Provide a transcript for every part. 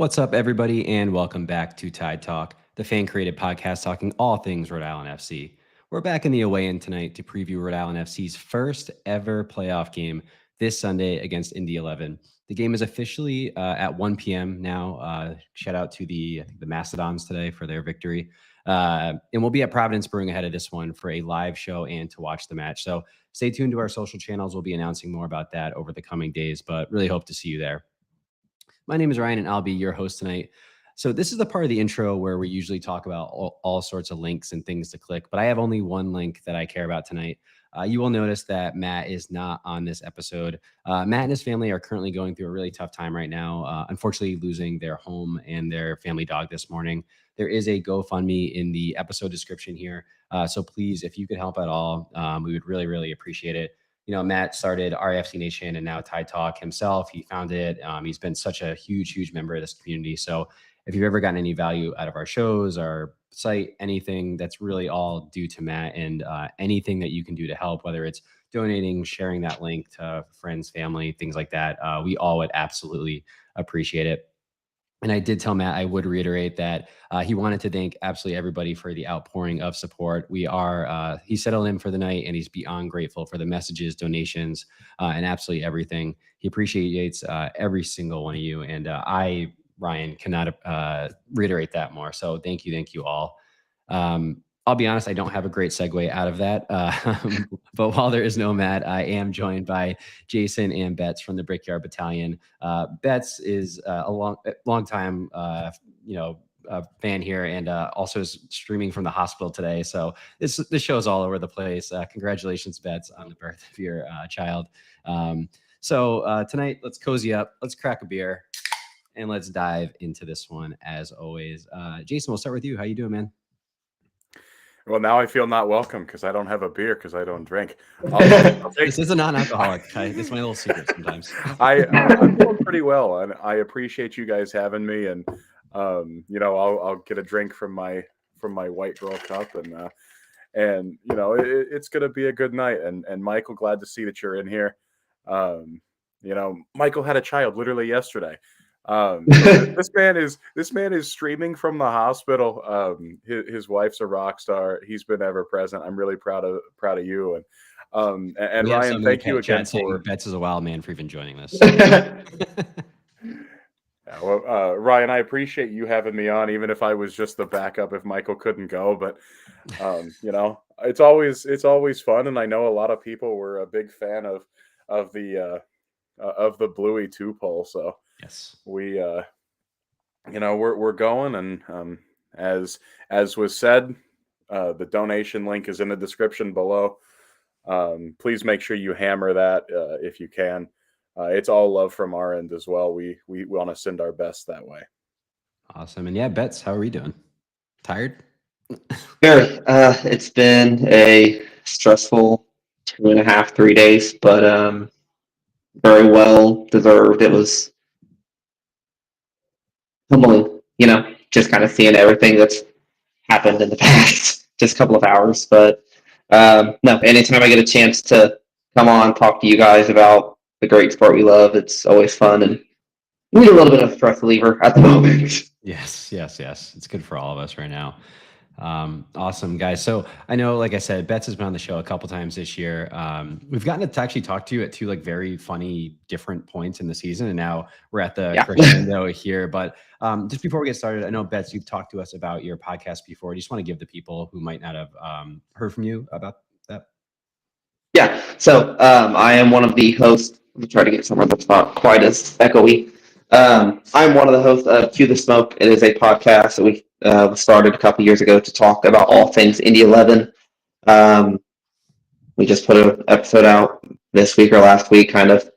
What's up, everybody, and welcome back to Tide Talk, the fan-created podcast talking all things Rhode Island FC. We're back in the away-in tonight to preview Rhode Island FC's first ever playoff game this Sunday against Indy 11. The game is officially at 1 p.m. now. Shout out to the Mastodons today for their victory. And we'll be at Providence Brewing ahead of this one for a live show and to watch the match. So stay tuned to our social channels. We'll be announcing more about that over the coming days, but really hope to see you there. My name is Ryan, and I'll be your host tonight. So this is the part of the intro where we usually talk about all sorts of links and things to click, but I have only one link that I care about tonight. You will notice that Matt is not on this episode. Matt and his family are currently going through a really tough time right now, unfortunately losing their home and their family dog this morning. There is a GoFundMe in the episode description here. So please, if you could help at all, we would really, really appreciate it. You know, Matt started RIFC Nation and now Tide Talk himself. He founded it. He's been such a huge member of this community. So if you've ever gotten any value out of our shows, our site, anything, that's really all due to Matt, and anything that you can do to help, whether it's donating, sharing that link to friends, family, things like that, we all would absolutely appreciate it. And I did tell Matt I would reiterate that he wanted to thank absolutely everybody for the outpouring of support. He settled in for the night, and he's beyond grateful for the messages, donations, and absolutely everything. He appreciates every single one of you. And Ryan, cannot reiterate that more. So thank you all. I'll be honest, I don't have a great segue out of that. But while there is no Matt, I am joined by Jason and Betts from the Brickyard Battalion. Betts is a long time, fan here, and also is streaming from the hospital today. So this show is all over the place. Congratulations, Betts, on the birth of your child. So tonight, let's cozy up, let's crack a beer, and let's dive into this one as always. Jason, we'll start with you. How you doing, man? Well, now I feel not welcome because I don't have a beer because I don't drink. This is a non-alcoholic. It's my little secret sometimes. I'm doing pretty well, and I appreciate you guys having me. And I'll get a drink from my white girl cup, and it's gonna be a good night. And Michael, glad to see that you're in here. Michael had a child literally yesterday. This man is streaming from the hospital. His wife's a rock star. He's been ever present. I'm really proud of you. And Ryan, thank you again for Betts is a wild man for even joining this. Ryan, I appreciate you having me on, even if I was just the backup if Michael couldn't go. But it's always fun, and I know a lot of people were a big fan of the Bluey 2 poll. So yes, we're going, and as was said, the donation link is in the description below. Please make sure you hammer that if you can. It's all love from our end as well. We want to send our best that way. Awesome. And yeah, Betts, how are we doing? Tired? Sure. It's been a stressful 2.5, 3 days, but very well deserved. It was humbling, just kind of seeing everything that's happened in the past just a couple of hours. But no, anytime I get a chance to come on, talk to you guys about the great sport we love, it's always fun, and we need a little bit of stress reliever at the moment. Yes. It's good for all of us right now. Awesome, guys. So I know, like I said, Betts has been on the show a couple times this year. We've gotten to actually talk to you at two very funny different points in the season, and now we're at the crescendo here. But just before we get started, I know, Betts, you've talked to us about your podcast before. Do you just want to give the people who might not have heard from you about that? Yeah. So I am one of the hosts. I'll try to get somewhere that's not quite as echoey. I'm one of the hosts of Cue the Smoke. It is a podcast that we started a couple years ago to talk about all things Indy 11. We just put an episode out this week or last week, kind of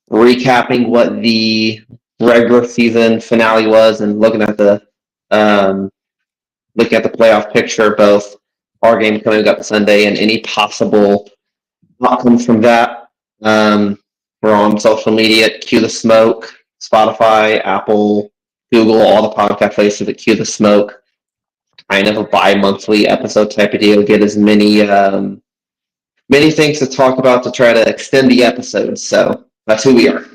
recapping what the regular season finale was and looking at the playoff picture, both our game coming up Sunday and any possible outcomes from that. We're on social media at Cue the Smoke, Spotify, Apple, Google, all the podcast places at Cue the Smoke. Kind of a bi-monthly episode type of deal. Get as many things to talk about to try to extend the episodes. So that's who we are.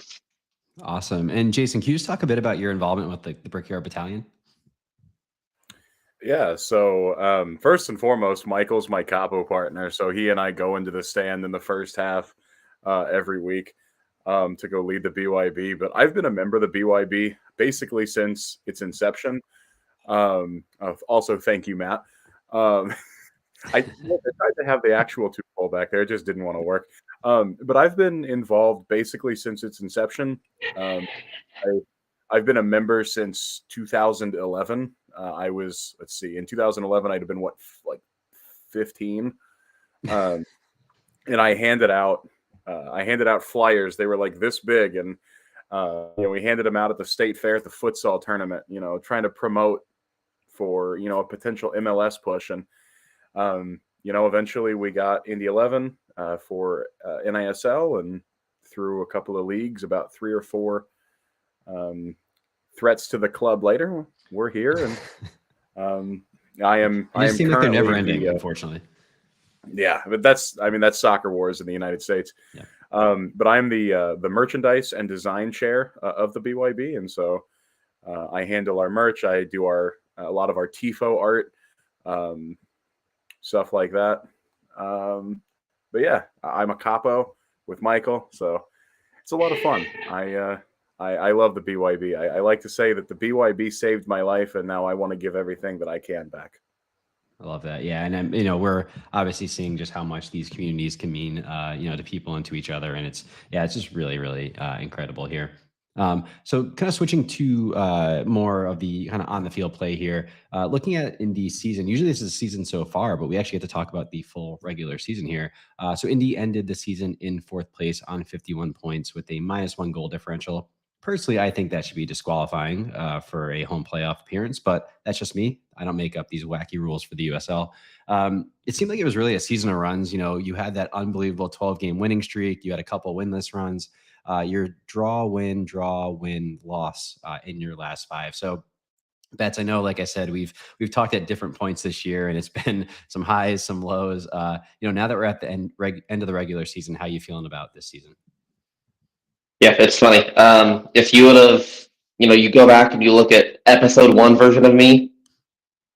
Awesome. And Jason, can you just talk a bit about your involvement with the Brickyard Battalion? Yeah, so first and foremost, Michael's my capo partner, so he and I go into the stand in the first half every week to go lead the BYB. But I've been a member of the BYB basically since its inception. Also, thank you, Matt. I tried to have the actual two pole back there, it just didn't want to work. But I've been involved basically since its inception. I've been a member since 2011. Let's see, in 2011, I'd have been like 15. And I handed out flyers. They were like this big. And, we handed them out at the state fair at the futsal tournament, trying to promote for, a potential MLS push. And, eventually we got Indy 11 for NISL, and through a couple of leagues, about 3 or 4 threats to the club later, we're here, and I am. You seem like they're never currently ending, unfortunately. Yeah, but that's soccer wars in the United States. Yeah. But I'm the merchandise and design chair of the BYB, and so I handle our merch. I do a lot of our TIFO art, stuff like that. But yeah, I'm a capo with Michael, so it's a lot of fun. I love the BYB. I like to say that the BYB saved my life, and now I want to give everything that I can back. I love that. Yeah. And, we're obviously seeing just how much these communities can mean, to people and to each other. And it's just really, really incredible here. So kind of switching to more of the kind of on the field play here, looking at Indy's season. Usually this is a season so far, but we actually get to talk about the full regular season here. So Indy ended the season in 4th place on 51 points with a -1 goal differential. Personally, I think that should be disqualifying for a home playoff appearance, but that's just me. I don't make up these wacky rules for the USL. It seemed like it was really a season of runs. You had that unbelievable 12-game winning streak. You had a couple winless runs. Your draw, win, loss in your last 5. So, Bets, I know, like I said, we've talked at different points this year, and it's been some highs, some lows. Now that we're at the end of the regular season, how are you feeling about this season? Yeah, it's funny. If you would have, you go back and you look at episode 1 version of me,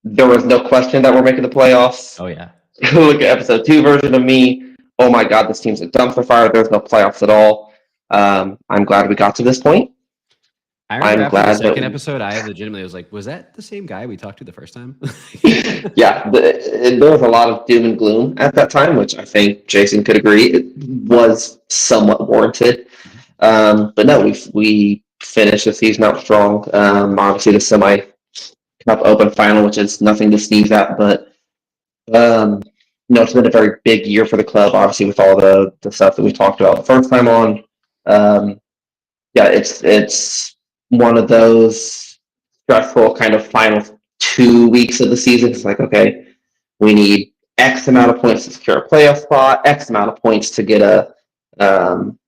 there was no question that we're making the playoffs. Oh, yeah. Look at episode 2 version of me. Oh my God, this team's a dumpster fire. There's no playoffs at all. I'm glad we got to this point. I remember after the second episode, I legitimately was like, was that the same guy we talked to the first time? Yeah, there was a lot of doom and gloom at that time, which I think Jason could agree it was somewhat warranted. But no, we finished the season out strong. Obviously, the semi-cup open final, which is nothing to sneeze at, but it's been a very big year for the club. Obviously, with all the stuff that we talked about the first time on. It's one of those stressful kind of final 2 weeks of the season. It's like, okay, we need X amount of points to secure a playoff spot, X amount of points to get a home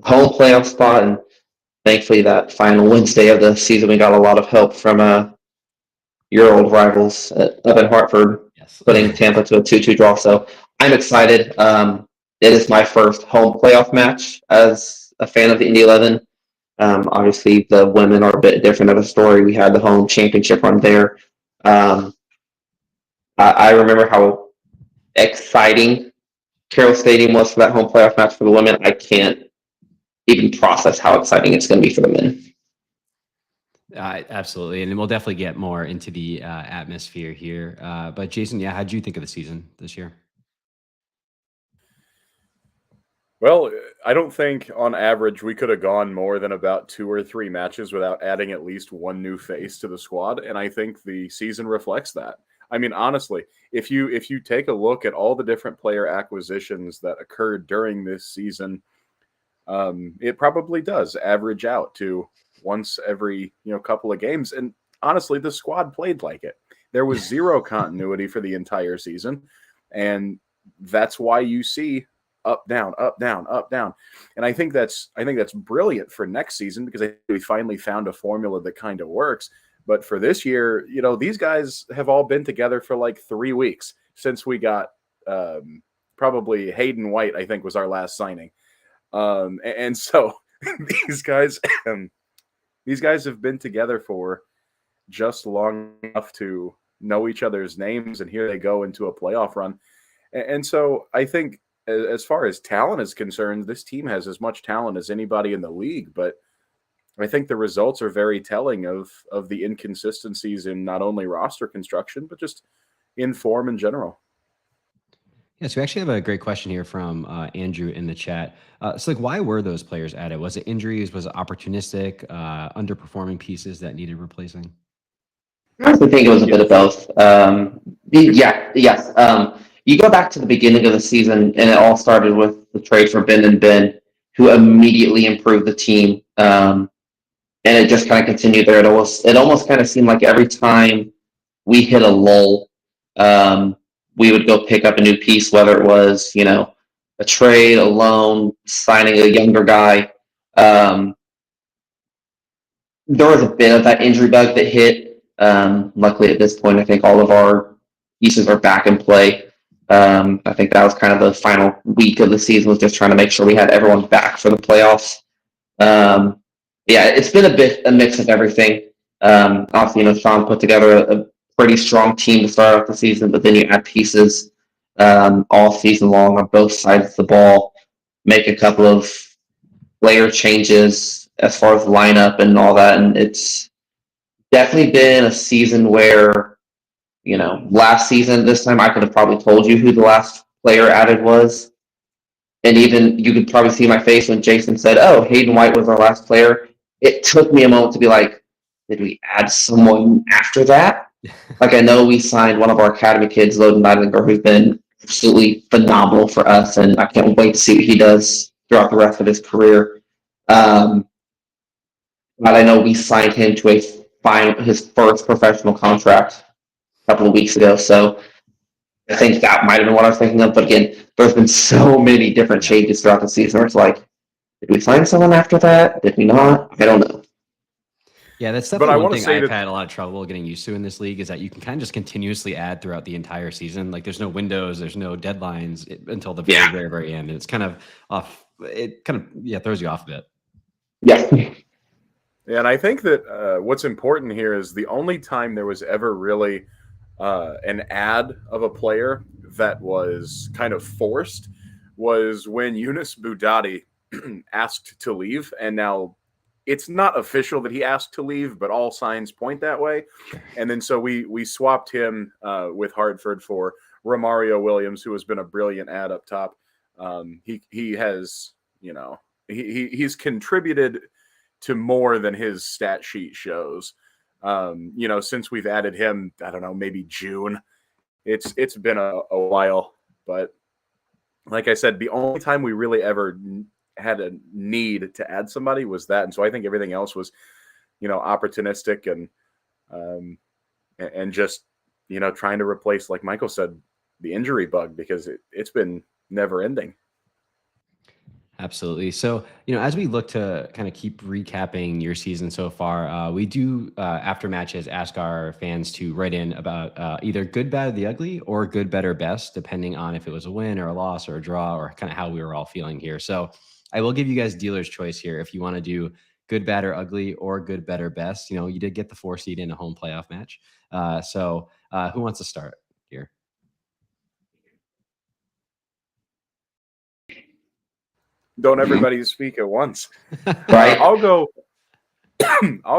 playoff spot, and thankfully that final Wednesday of the season we got a lot of help from your old rivals up in Hartford, yes, putting Tampa to a 2-2 draw. So I'm excited. It is my first home playoff match as a fan of the Indy 11. Obviously the women are a bit different of a story. We had the home championship run there. I remember how exciting Carroll Stadium was for that home playoff match for the women. I can't even process how exciting it's going to be for the men. Absolutely. And we'll definitely get more into the atmosphere here. But Jason, how did you think of the season this year? Well, I don't think on average we could have gone more than about 2 or 3 matches without adding at least one new face to the squad. And I think the season reflects that. I mean, honestly, if you take a look at all the different player acquisitions that occurred during this season, it probably does average out to once every couple of games. And honestly, the squad played like it. There was zero continuity for the entire season, and that's why you see up, down, up, down, up, down. And I think that's brilliant for next season, because I think we finally found a formula that kind of works. But for this year, these guys have all been together for like 3 weeks since we got probably Hayden White, I think, was our last signing. And so these guys, these guys have been together for just long enough to know each other's names, and here they go into a playoff run. And so I think as far as talent is concerned, this team has as much talent as anybody in the league, but I think the results are very telling of the inconsistencies in not only roster construction, but just in form in general. Yeah, so we actually have a great question here from Andrew in the chat. So, like, why were those players added? Was it injuries? Was it opportunistic, underperforming pieces that needed replacing? I honestly think it was a bit of both. Yes. You go back to the beginning of the season, and it all started with the trade for Ben, who immediately improved the team. And it just kind of continued there. It almost kind of seemed like every time we hit a lull, we would go pick up a new piece, whether it was, a trade, a loan, signing a younger guy. There was a bit of that injury bug that hit. Luckily, at this point, I think all of our pieces are back in play. I think that was kind of the final week of the season, was just trying to make sure we had everyone back for the playoffs. Yeah, it's been a mix of everything. Obviously, Sean put together a pretty strong team to start off the season, but then you add pieces all season long on both sides of the ball, make a couple of player changes as far as lineup and all that, and it's definitely been a season where, last season, this time I could have probably told you who the last player added was. And even you could probably see my face when Jason said, "Oh, Hayden White was our last player." It took me a moment to be like, did we add someone after that? Like, I know we signed one of our academy kids, Loden Neidlinger, who's been absolutely phenomenal for us, and I can't wait to see what he does throughout the rest of his career. But I know we signed him to his first professional contract a couple of weeks ago, so I think that might have been what I was thinking of. But again, there's been so many different changes throughout the season where it's like, did we find someone after that? Did we not? I don't know. Yeah, that's definitely one thing I've had a lot of trouble getting used to in this league, is that you can kind of just continuously add throughout the entire season. Like, there's no windows, there's no deadlines until the very, very, very end. And it's kind of off. It kind of throws you off a bit. Yeah. Yeah, and I think that what's important here is the only time there was ever really an ad of a player that was kind of forced was when Yunus Boudadi asked to leave, and now it's not official that he asked to leave, but all signs point that way. And then so we swapped him with Hartford for Romario Williams, who has been a brilliant ad up top. He has, he's contributed to more than his stat sheet shows. Since we've added him, I don't know, maybe June. It's been a while, but like I said, the only time we really ever had a need to add somebody was that, and so I think everything else was, opportunistic and just trying to replace, like Michael said, the injury bug, because it's been never ending. Absolutely. So, as we look to kind of keep recapping your season so far, we do, after matches, ask our fans to write in about either good, bad, or the ugly, or good, better, best, depending on if it was a win or a loss or a draw, or kind of how we were all feeling here. So I will give you guys dealer's choice here if you want to do good, bad, or ugly, or good, better, best. You did get the 4 seed in a home playoff match. So who wants to start here? Don't everybody speak at once. Right. I'll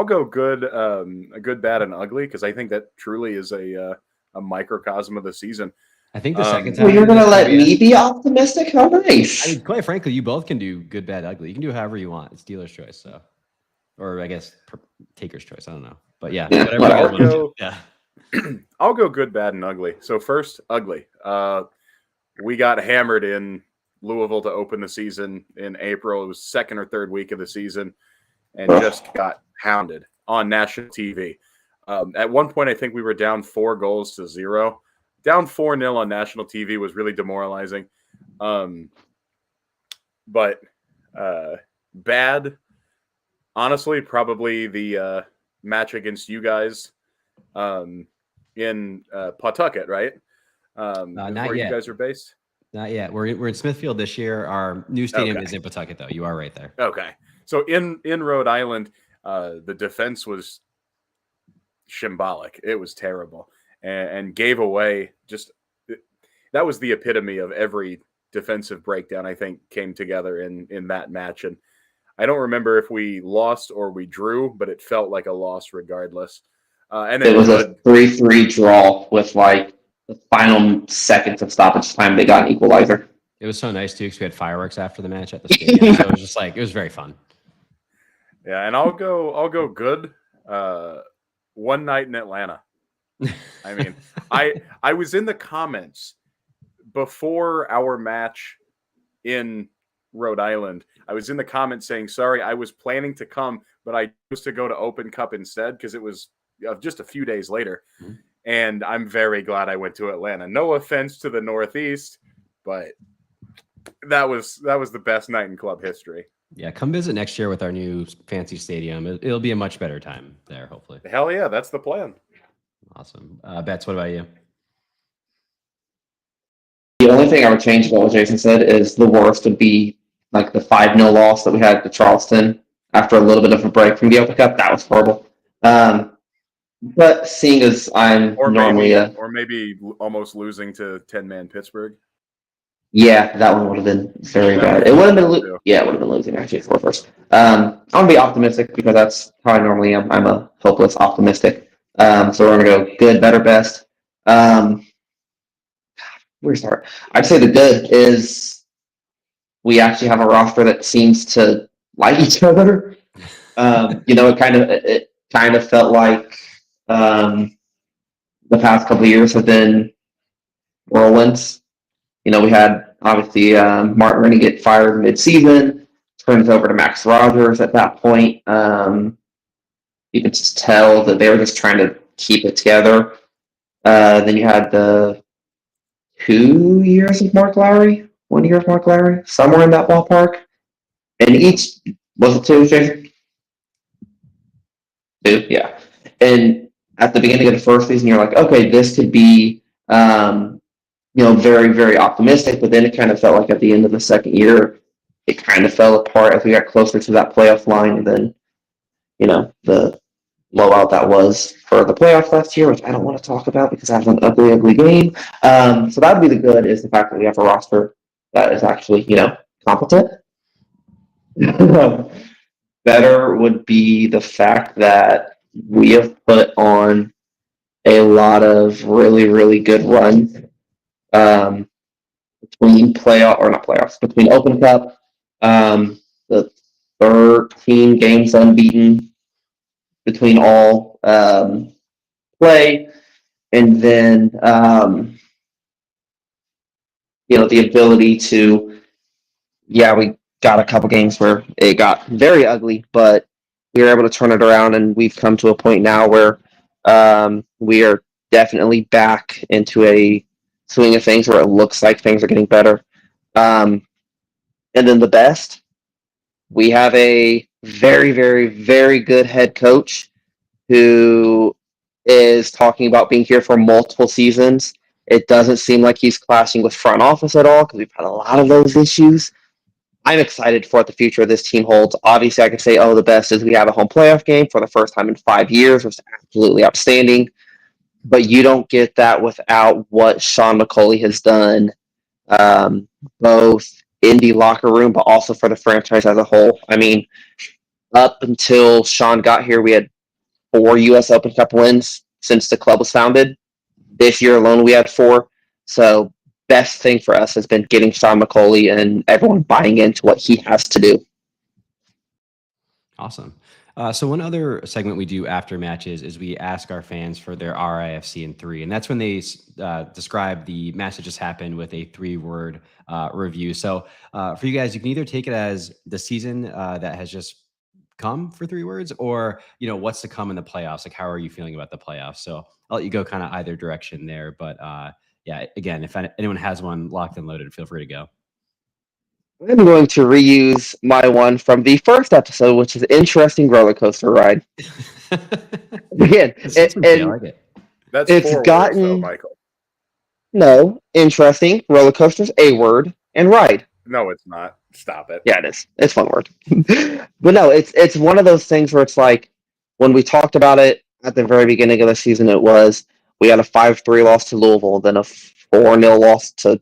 go good, bad, and ugly, because I think that truly is a microcosm of the season. I think the second time. Well, you're going to let me be optimistic? How nice. I mean, quite frankly, you both can do good, bad, ugly. You can do however you want. It's dealer's choice, so, or I guess taker's choice. I don't know, but yeah, whatever. I'll go good, bad, and ugly. So first, ugly. We got hammered in Louisville to open the season in April. It was second or third week of the season, and just got hounded on national TV. At one point, I think we were down 4-0. Down 4-0 on national TV was really demoralizing. But bad, honestly, probably the match against you guys in Pawtucket, right? Not where yet. You guys are based? Not yet. We're in Smithfield this year. Our new stadium is in Pawtucket, though. You are right there. Okay. So in Rhode Island, the defense was shambolic. It was terrible, and gave away just that was the epitome of every defensive breakdown. I think came together in that match, and I don't remember if we lost or we drew, but it felt like a loss regardless. And It was a 3-3 draw with like the final seconds of stoppage time. They got an equalizer. It was so nice too because we had fireworks after the match at the stadium, so it was just like it was very fun. Yeah, and I'll go good. One night in Atlanta. I mean, I was in the comments before our match in Rhode Island. I was in the comments saying, sorry, I was planning to come, but I chose to go to Open Cup instead because it was just a few days later. Mm-hmm. And I'm very glad I went to Atlanta. No offense to the Northeast, but that was the best night in club history. Yeah, come visit next year with our new fancy stadium. It'll be a much better time there, hopefully. Hell yeah, that's the plan. Awesome. Betts, what about you? The only thing I would change about what Jason said is the worst would be like the 5-0 loss that we had to Charleston after a little bit of a break from the Open Cup. That was horrible. But seeing as I'm or maybe almost losing to 10-man Pittsburgh. Yeah, that one would have been very bad. It would have been it would have been losing actually for first. I want to be optimistic because that's how I normally am. I'm a hopeless optimistic. So we're gonna go good, better, best. Where to start? I'd say the good is we actually have a roster that seems to like each other. It kind of felt like the past couple of years have been whirlwinds. We had obviously Martin Rennie get fired mid-season, turned it over to Max Rogers at that point. You could just tell that they were just trying to keep it together. Then you had the 2 years of Mark Lowry, 1 year of Mark Lowry, somewhere in that ballpark. And each, was it 2, Jason? 2, yeah. And at the beginning of the first season, you're like, okay, this could be very, very optimistic, but then it kind of felt like at the end of the second year, it kind of fell apart as we got closer to that playoff line. And then, the blowout that was for the playoffs last year, which I don't want to talk about because that was an ugly, ugly game. So that would be the good, is the fact that we have a roster that is actually, competent. Better would be the fact that we have put on a lot of really, really good runs. Between between Open Cup, the 13 games unbeaten between all play, and then the ability to, we got a couple games where it got very ugly, but we were able to turn it around, and we've come to a point now where we are definitely back into a swing of things where it looks like things are getting better. And then the best, we have a very, very, very good head coach who is talking about being here for multiple seasons. It doesn't seem like he's clashing with front office at all because we've had a lot of those issues. I'm excited for what the future of this team holds. Obviously, I could say, the best is we have a home playoff game for the first time in 5 years, which is absolutely outstanding. But you don't get that without what Sean McCauley has done, both Indy locker room, but also for the franchise as a whole. I mean, up until Sean got here, we had 4 U.S. Open Cup wins since the club was founded. This year alone, we had 4. So best thing for us has been getting Sean McCauley and everyone buying into what he has to do. Awesome. So one other segment we do after matches is we ask our fans for their RIFC in 3, and that's when they describe the match that just happened with a 3-word review. So for you guys, you can either take it as the season that has just come for 3 words, or what's to come in the playoffs. Like, how are you feeling about the playoffs? So I'll let you go kind of either direction there. But again, if anyone has one locked and loaded, feel free to go. I'm going to reuse my one from the first episode, which is interesting roller coaster ride. Again, I like it. That's 4 words, though, Michael. No, interesting roller coasters, a word, and ride. No, it's not. Stop it. Yeah, it is. It's one word. But no, it's one of those things where it's like when we talked about it at the very beginning of the season, it was we had a 5-3 loss to Louisville, then a 4-0 loss to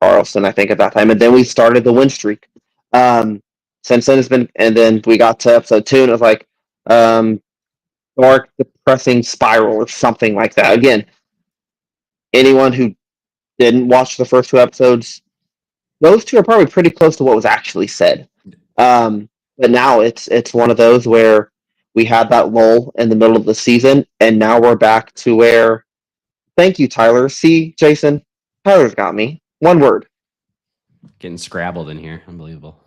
Charleston, I think, at that time, and then we started the win streak. Since then, it's been, and then we got to episode 2, and it was like dark, depressing spiral or something like that. Again, anyone who didn't watch the first 2 episodes, those 2 are probably pretty close to what was actually said. But now it's one of those where we had that lull in the middle of the season, and now we're back to where. Thank you, Tyler. See, Jason, Tyler's got me. One word. Getting scrabbled in here. Unbelievable.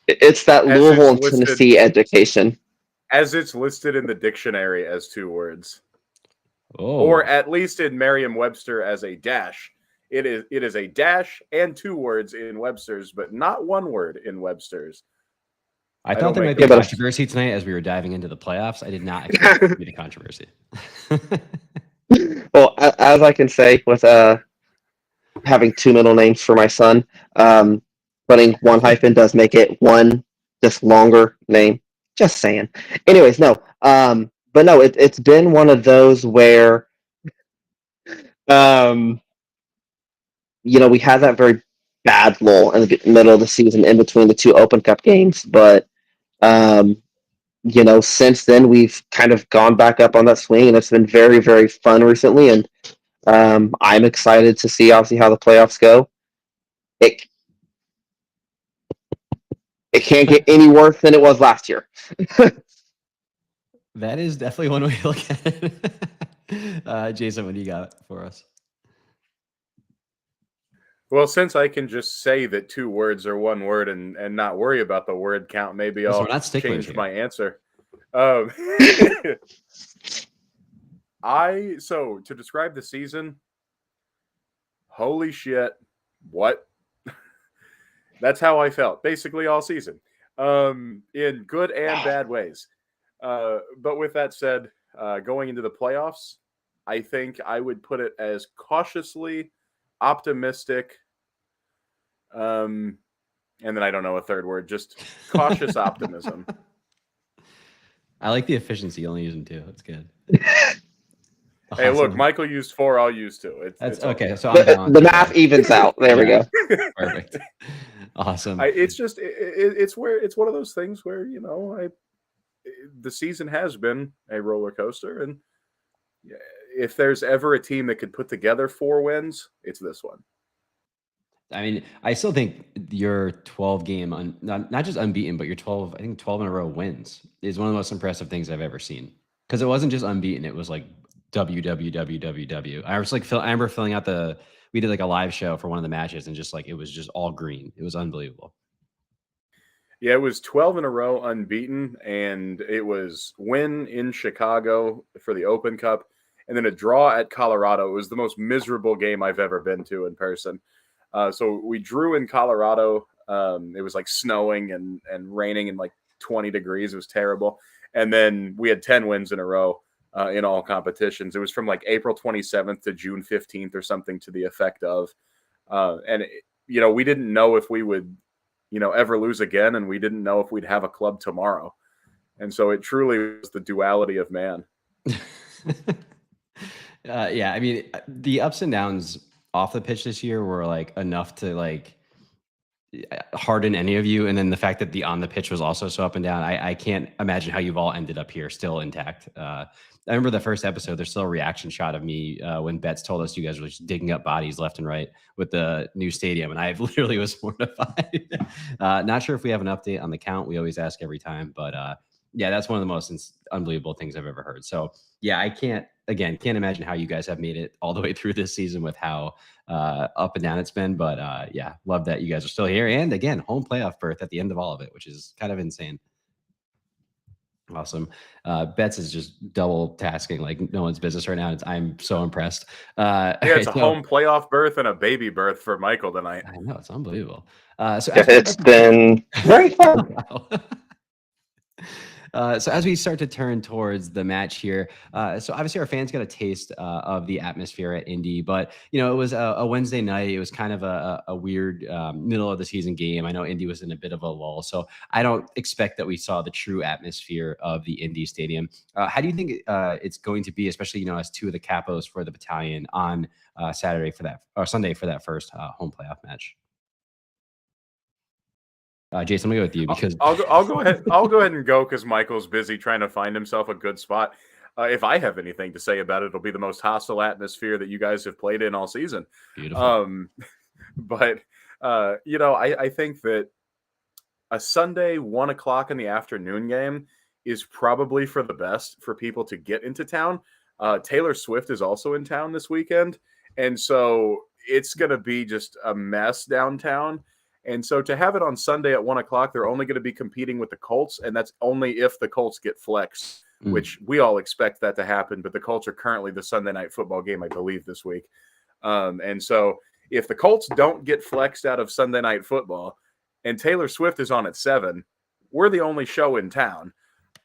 It's that As Louisville and it's listed- Tennessee education. As it's listed in the dictionary as 2 words. Oh. Or at least in Merriam-Webster as a dash. It is a dash and 2 words in Webster's, but not 1 word in Webster's. I don't thought there make might be a it. controversy tonight as we were diving into the playoffs. I did not expect there to be the controversy. Well, as I can say with having 2 middle names for my son, putting 1 hyphen does make it 1 just longer name. Just saying. Anyways, no. But no, it's been one of those where, we had that very bad lull in the middle of the season in between the 2 Open Cup games, but since then we've kind of gone back up on that swing, and it's been very, very fun recently. And I'm excited to see obviously how the playoffs go. It can't get any worse than it was last year. That is definitely one way to look at it. Jason, what do you got for us? Well, since I can just say that 2 words are 1 word and not worry about the word count, maybe So I'll we're not sticklers change here. my answer. So to describe the season, holy shit, what? That's how I felt basically all season, in good and bad ways. But with that said, going into the playoffs, I think I would put it as cautiously optimistic. And then I don't know a third word, just cautious optimism. I like the efficiency, only using 2. That's good. Hey, look, Awesome. Michael used 4, I'll use 2. That's it's all okay. good. So I'm balanced The today. math evens out. There we go. Perfect. Awesome. It's just it's one of those things where the season has been a roller coaster, and if there's ever a team that could put together 4 wins, it's this one. I mean, I still think your 12 game, not just unbeaten, but your 12 in a row wins is one of the most impressive things I've ever seen. Because it wasn't just unbeaten; it was like WWWWW. I remember filling out we did like a live show for one of the matches, and just like it was just all green. It was unbelievable. Yeah, it was 12 in a row unbeaten, and it was win in Chicago for the Open Cup, and then a draw at Colorado. It was the most miserable game I've ever been to in person. So we drew in Colorado. It was like snowing and raining and like 20 degrees. It was terrible. And then we had 10 wins in a row in all competitions. It was from like April 27th to June 15th or something to the effect of. We didn't know if we would, ever lose again. And we didn't know if we'd have a club tomorrow. And so it truly was the duality of man. Yeah, I mean, the ups and downs off the pitch this year were like enough to like harden any of you, and then the fact that the on the pitch was also so up and down, I can't imagine how you've all ended up here still intact. I remember the first episode, there's still a reaction shot of me when Betts told us you guys were just digging up bodies left and right with the new stadium, and I literally was mortified. Not sure if we have an update on the count. We always ask every time, but yeah, that's one of the most unbelievable things I've ever heard. So yeah, I can't imagine how you guys have made it all the way through this season with how up and down it's been. But yeah, love that you guys are still here. And again, home playoff berth at the end of all of it, which is kind of insane. Awesome. Betts is just double tasking like no one's business right now. I'm so impressed. Yeah, it's a home playoff berth and a baby berth for Michael tonight. I know, it's unbelievable. So It's been very fun. So as we start to turn towards the match here, so obviously our fans got a taste of the atmosphere at Indy, but it was a Wednesday night. It was kind of a weird middle of the season game. I know Indy was in a bit of a lull, so I don't expect that we saw the true atmosphere of the Indy Stadium. How do you think it's going to be, especially as two of the capos for the battalion on Saturday for that or Sunday for that first home playoff match? Jason, I'm gonna go with you because I'll go ahead. I'll go ahead and go because Michael's busy trying to find himself a good spot. If I have anything to say about it, it'll be the most hostile atmosphere that you guys have played in all season. beautiful. But I think that a Sunday 1 o'clock in the afternoon game is probably for the best for people to get into town. Taylor Swift is also in town this weekend, and so it's going to be just a mess downtown. And so to have it on Sunday at 1 o'clock, they're only going to be competing with the Colts, and that's only if the Colts get flexed, which we all expect that to happen. But the Colts are currently the Sunday night football game, I believe, this week. And so if the Colts don't get flexed out of Sunday night football and Taylor Swift is on at 7, we're the only show in town.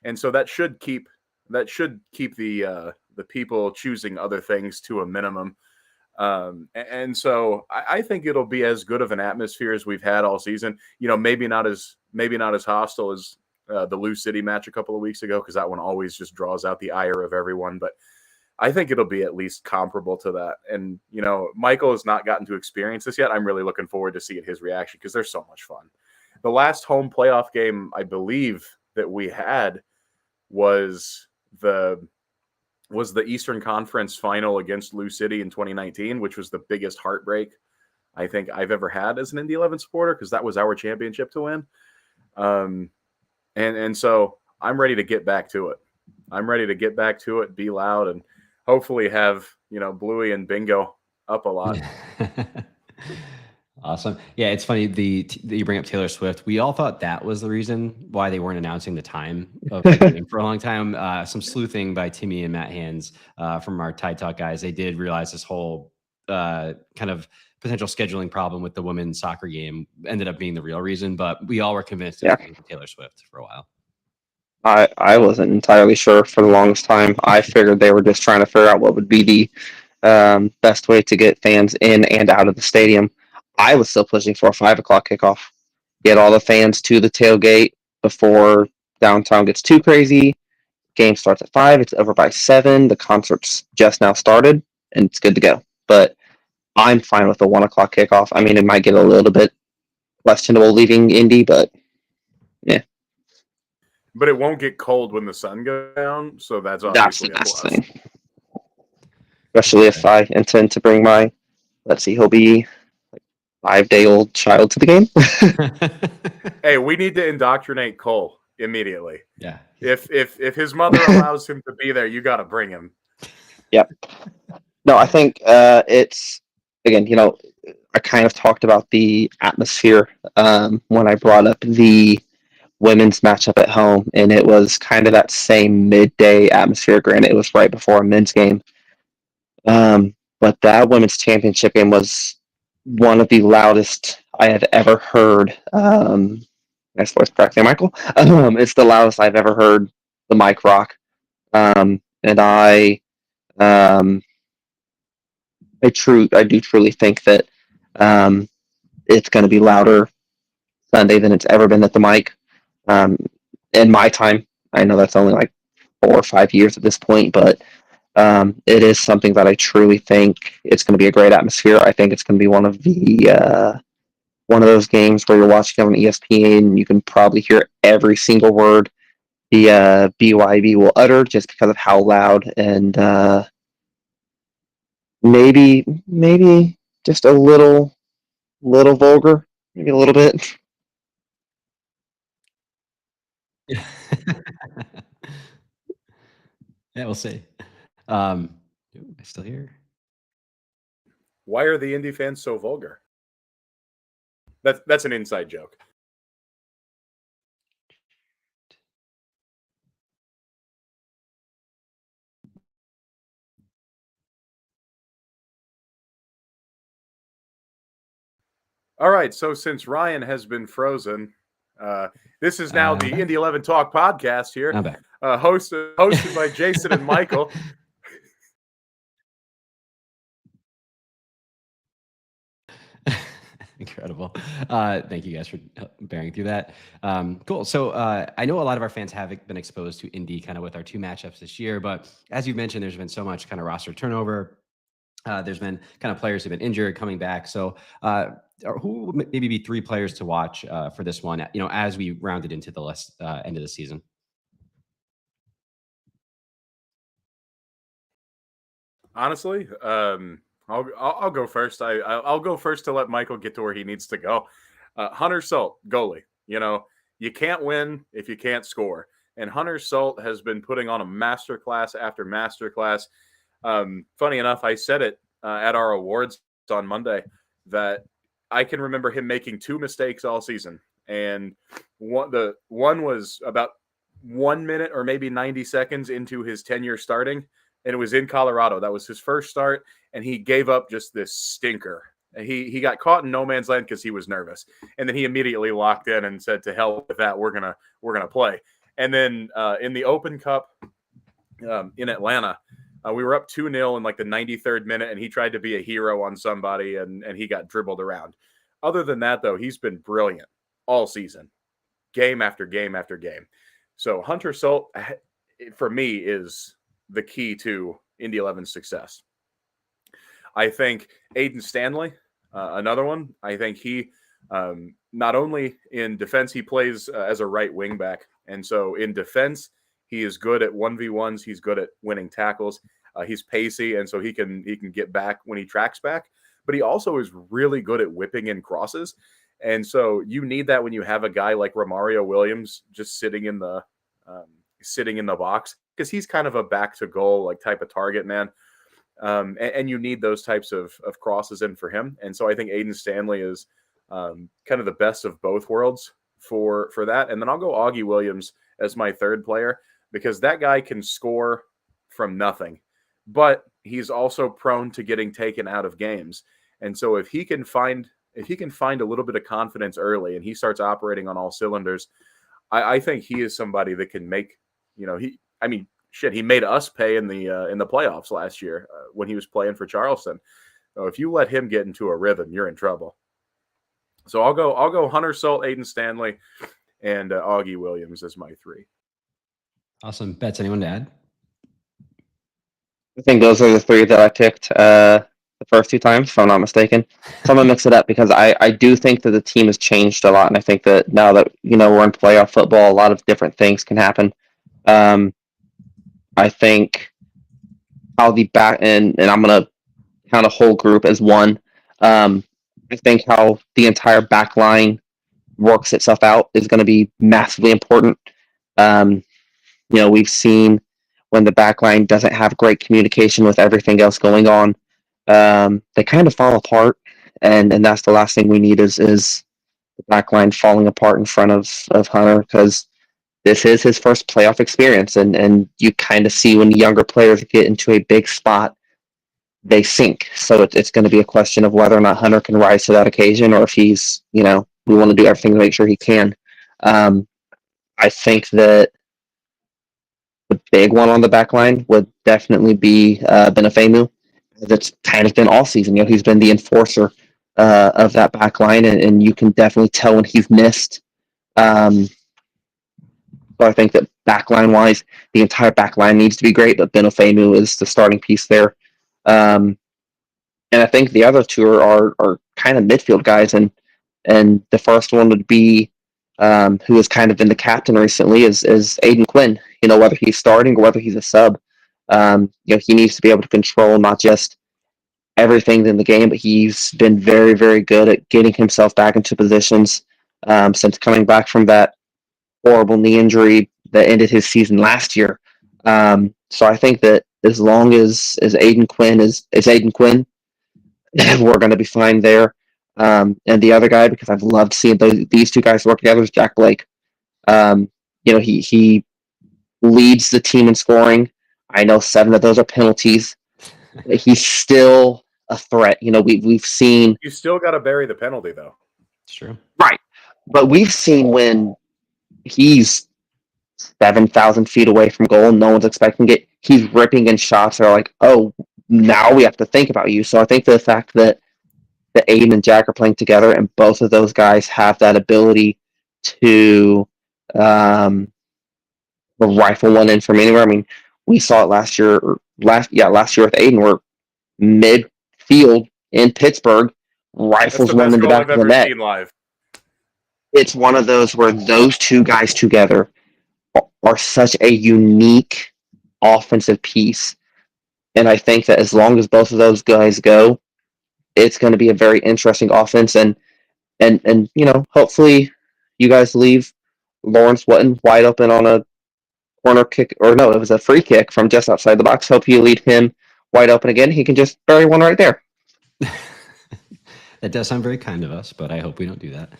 And so that should keep the people choosing other things to a minimum. And so I think it'll be as good of an atmosphere as we've had all season. Maybe not as hostile as the Lou City match a couple of weeks ago, because that one always just draws out the ire of everyone. But I think it'll be at least comparable to that. And Michael has not gotten to experience this yet. I'm really looking forward to seeing his reaction because they're so much fun. The last home playoff game I believe that we had was the Eastern Conference final against Lou City in 2019, which was the biggest heartbreak I think I've ever had as an Indy 11 supporter, because that was our championship to win. And so I'm ready to get back to it. I'm ready to get back to it, be loud, and hopefully have Bluey and Bingo up a lot. Awesome. Yeah, it's funny that you bring up Taylor Swift. We all thought that was the reason why they weren't announcing the time of the game for a long time. Some sleuthing by Timmy and Matt Hands from our Tide Talk guys. They did realize this whole kind of potential scheduling problem with the women's soccer game ended up being the real reason, but we all were convinced it was going to be Taylor Swift for a while. I wasn't entirely sure for the longest time. I figured they were just trying to figure out what would be the best way to get fans in and out of the stadium. I was still pushing for a 5 o'clock kickoff. Get all the fans to the tailgate before downtown gets too crazy. Game starts at 5. It's over by 7. The concert's just now started, and it's good to go. But I'm fine with a 1 o'clock kickoff. I mean, it might get a little bit questionable leaving Indy, but yeah. But it won't get cold when the sun goes down, so that's obviously That's a the plus. thing. Especially if I intend to bring my, he'll be 5-day-old child to the game. Hey, we need to indoctrinate Cole immediately. Yeah. If his mother allows him to be there, you got to bring him. Yep. No, I think it's, again, I kind of talked about the atmosphere when I brought up the women's matchup at home, and it was kind of that same midday atmosphere. Granted, it was right before a men's game. But that women's championship game was one of the loudest I have ever heard. Nice voice crack there, Michael. It's the loudest I've ever heard the mic rock. And I do truly think that it's going to be louder Sunday than it's ever been at the mic. In my time, I know that's only like 4 or 5 years at this point, but it is something that I truly think it's going to be a great atmosphere. I think it's going to be one of those games where you're watching on ESPN and you can probably hear every single word the BYB will utter just because of how loud and maybe just a little vulgar, maybe a little bit. Yeah, we'll see. Am I still here? Why are the Indy fans so vulgar? That's an inside joke. All right, so since Ryan has been frozen, This is now the Indy 11 Talk podcast here, hosted by Jason and Michael. Incredible. Thank you guys for bearing through that. Cool. So I know a lot of our fans have been exposed to Indy kind of with our 2 matchups this year, but as you've mentioned, there's been so much kind of roster turnover. There's been kind of players who've been injured coming back. So who would maybe be 3 players to watch for this one, as we rounded into the end of the season? Honestly, I'll go first. I'll go first to let Michael get to where he needs to go. Hunter Sult, goalie. You can't win if you can't score. And Hunter Sult has been putting on a masterclass after masterclass. Funny enough, I said it at our awards on Monday that I can remember him making 2 mistakes all season. And one was about 1 minute or maybe 90 seconds into his tenure starting. And it was in Colorado. That was his first start, and he gave up just this stinker. He got caught in no man's land because he was nervous, and then he immediately locked in and said, "To hell with that, we're gonna play." And then in the Open Cup in Atlanta, we were up 2-0 in like the 93rd minute, and he tried to be a hero on somebody, and he got dribbled around. Other than that, though, he's been brilliant all season, game after game after game. So Hunter Sult, for me, is the key to Indy 11's success. I think Aiden Stanley, another one. I think he, not only in defense, he plays as a right wing back. And so in defense, he is good at 1v1s. He's good at winning tackles. He's pacey, and so he can get back when he tracks back. But he also is really good at whipping in crosses. And so you need that when you have a guy like Romario Williams just sitting in the box, because he's kind of a back to goal like type of target man. And you need those types of crosses in for him. And so I think Aiden Stanley is kind of the best of both worlds for that. And then I'll go Augie Williams as my 3rd player, because that guy can score from nothing, but he's also prone to getting taken out of games. And so if he can find a little bit of confidence early and he starts operating on all cylinders, I think he is somebody that can make, he made us pay in the playoffs last year when he was playing for Charleston. So if you let him get into a rhythm, you're in trouble. So I'll go Hunter Sult, Aiden Stanley, and Augie Williams as my 3. Awesome. Bets, anyone to add? I think those are the 3 that I picked the first 2 times, if I'm not mistaken. So I'm going to mix it up because I do think that the team has changed a lot, and I think that now that we're in playoff football, a lot of different things can happen. I think how the back and I'm going to count a whole group as one. I think how the entire back line works itself out is going to be massively important. We've seen when the back line doesn't have great communication with everything else going on, they kind of fall apart, and that's the last thing we need is the back line falling apart in front of Hunter, because this is his first playoff experience, and you kind of see when the younger players get into a big spot, they sink. So it's going to be a question of whether or not Hunter can rise to that occasion, or if he's, we want to do everything to make sure he can. I think that the big one on the back line would definitely be Benefemu. That's kind of been all season. He's been the enforcer of that back line, and you can definitely tell when he's missed. So I think that backline wise, the entire backline needs to be great, but Benefemu is the starting piece there. And I think the other 2 are kind of midfield guys, and the first one would be who has kind of been the captain recently is Aiden Quinn. Whether he's starting or whether he's a sub, he needs to be able to control not just everything in the game, but he's been very, very good at getting himself back into positions since coming back from that horrible knee injury that ended his season last year. So I think that as long as Aiden Quinn is Aiden Quinn, we're going to be fine there. And the other guy, because I've loved seeing these 2 guys work together, is Jack Blake. He leads the team in scoring. I know 7 of those are penalties. He's still a threat. We've seen. You still got to bury the penalty, though. It's true. Right. But we've seen when he's 7,000 feet away from goal and no one's expecting it, he's ripping in shots that are like, oh, now we have to think about you. So I think the fact that Aiden and Jack are playing together and both of those guys have that ability to rifle one in from anywhere. I mean, we saw it last year with Aiden, where midfield in Pittsburgh That's rifles the one best in the goal back I've of the ever net. seen live. It's one of those where those two guys together are such a unique offensive piece. And I think that as long as both of those guys go, it's going to be a very interesting offense. And hopefully you guys leave Lawrence Witten wide open on a corner kick, or no, it was a free kick from just outside the box. Hope you leave him wide open again. He can just bury one right there. That does sound very kind of us, but I hope we don't do that.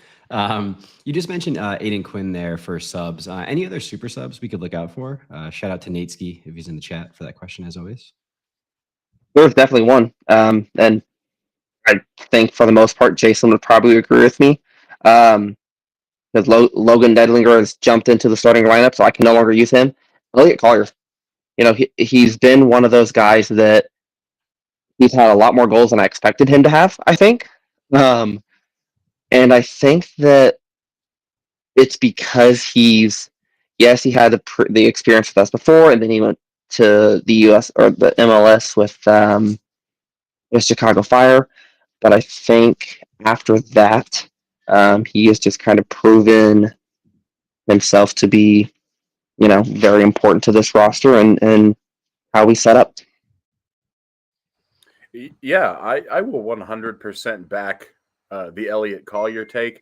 You just mentioned Aiden Quinn there for subs. Any other super subs we could look out for? Shout out to Nate Ski if he's in the chat for that question, as always. There's definitely one. And I think for the most part, Jason would probably agree with me. Because Logan Nedlinger has jumped into the starting lineup, so I can no longer use him. Elliot Collier, he's been one of those guys that he's had a lot more goals than I expected him to have, I think. And I think that it's because he had the experience with us before, and then he went to the US or the MLS with Chicago Fire. But I think after that, he has just kind of proven himself to be, very important to this roster and how we set up. Yeah, I will 100% back the Elliot Collier take.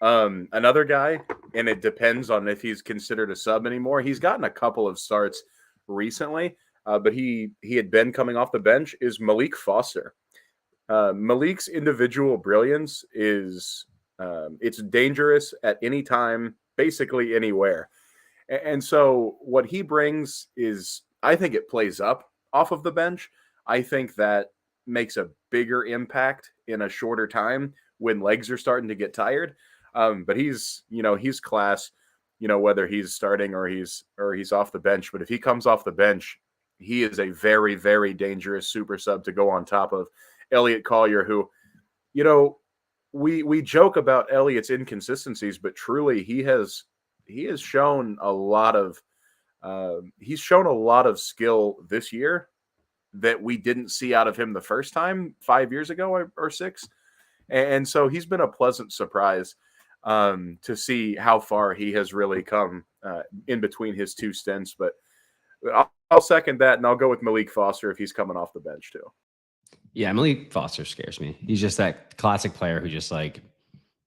Another guy, and it depends on if he's considered a sub anymore. He's gotten a couple of starts recently, but he had been coming off the bench, is Malik Foster. Malik's individual brilliance is it's dangerous at any time, basically anywhere. And so what he brings is, I think it plays up off of the bench. I think that makes a bigger impact in a shorter time when legs are starting to get tired. But he's class, whether he's starting or he's off the bench. But if he comes off the bench, he is a very, very dangerous super sub to go on top of Elliot Collier, who, we joke about Elliot's inconsistencies, but truly he has shown a lot of skill this year that we didn't see out of him the first time 5 years ago or 6. And so he's been a pleasant surprise to see how far he has really come in between his two stints. But I'll second that, and I'll go with Malik Foster if he's coming off the bench too. Yeah, Malik Foster scares me. He's just that classic player who just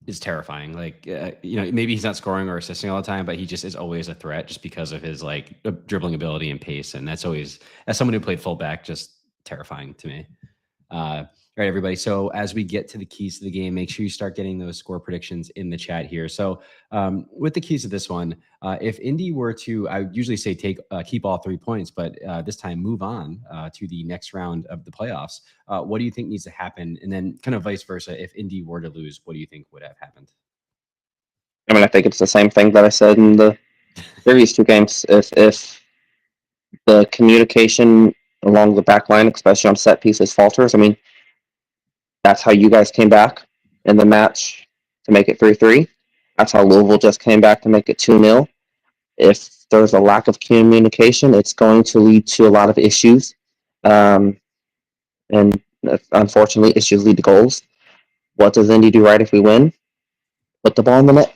is terrifying. Maybe he's not scoring or assisting all the time, but he just is always a threat just because of his dribbling ability and pace. And that's always, as someone who played fullback, just terrifying to me. All right, everybody. So as we get to the keys to the game, make sure you start getting those score predictions in the chat here. So with the keys to this one, if Indy were to, I would usually say keep all 3 points, but this time move on to the next round of the playoffs. What do you think needs to happen? And then kind of vice versa, if Indy were to lose, what do you think would have happened? I mean, I think it's the same thing that I said in the previous 2 games. If the communication along the back line, especially on set pieces, falters, I mean, that's how you guys came back in the match to make it 3-3. That's how Louisville just came back to make it 2-0. If there's a lack of communication, it's going to lead to a lot of issues. And unfortunately, issues lead to goals. What does Indy do right if we win? Put the ball in the net.